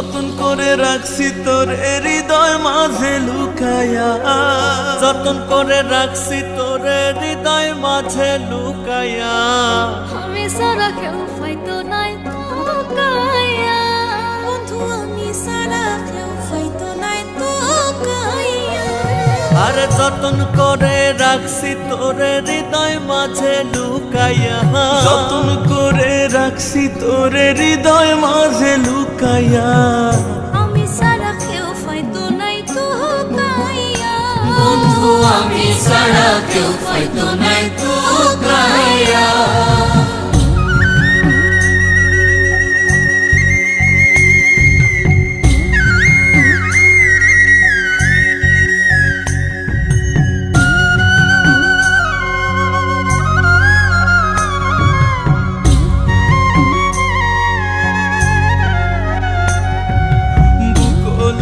যতন করে রাখছি তোর হৃদয় মাঝে লুকায়া, যতন করে রাখছি তোর হৃদয় মাঝে লুকায়া। আমি সারা কেউ ফাইতো নাই তো কায়া, বন্ধু আমি সারা কেউ ফাইতো নাই তো কায়া। আরে যতন করে রাখছি তোর হৃদয় মাঝে লুকায়া, যতন করে রাখছি তোর হৃদয় মাঝে লুকায়া। আমি সারা কেউ ফাইতো নাই তো কায়া, বন্ধু আমি সারা কেউ ফাইতো নাই তো কায়া।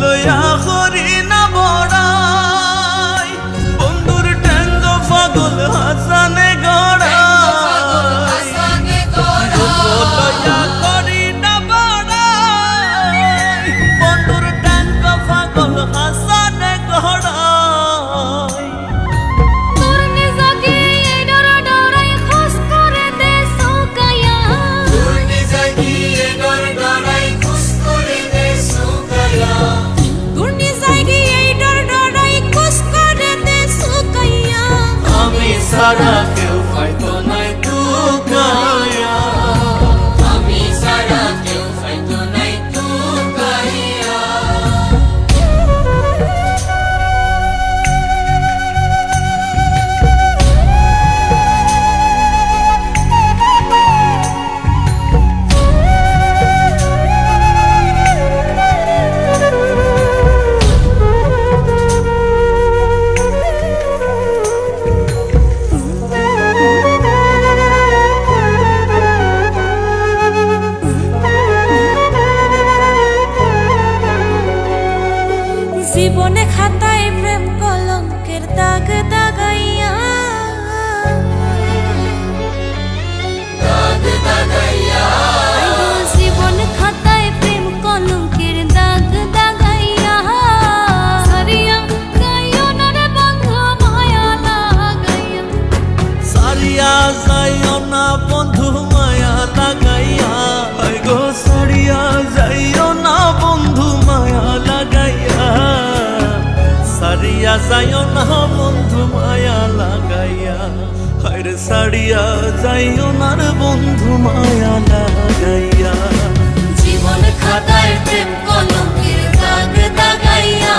লইয়া করি না বড়াই, বন্ধুর ঠ্যাঙ্গ পাগল হাসানে গড়াই। লইয়া করি না বড়াই, বন্ধুর ঠ্যাঙ্গ পাগল হাসানে গড়াই। তোর নিজাকে এই ডরা ডরাই খোঁজ করে দে সুকায়া, তোর নিজাকি এই ডর ডরাই খুশ করে দে সুকায়া। তোর নিজাকি এই ডর ডরাই খুশ করে দে সুকায়া। আমি সারা কেউ ফাইতো নাই তো কায়া, আমি সারা কেউ ফাইতো নাই তো কায়া। জীবনে খাতায় প্রেম কলঙ্কের দাগ দাগাইয়া, দাগ দাগাইয়া। জীবন খাতায় প্রেম কলঙ্কের দাগ দাগাইয়া। সারিয়া গাইও না রে বন্ধু মায়া লাগাইয়া, সারিয়া যাইও না বন্ধু মায়া লাগাইয়া। হায় গো সারিয়া যাইও না বন্ধু মায়া লাগাইয়া, সারিয়া যাইও না বন্ধু মায়া লাগাইয়া। হায় রে সারিয়া যাইও না রে বন্ধু মায়া লাগাইয়া। জীবন খাতায় প্রেম কলঙ্কের দাগ দাগাইয়া।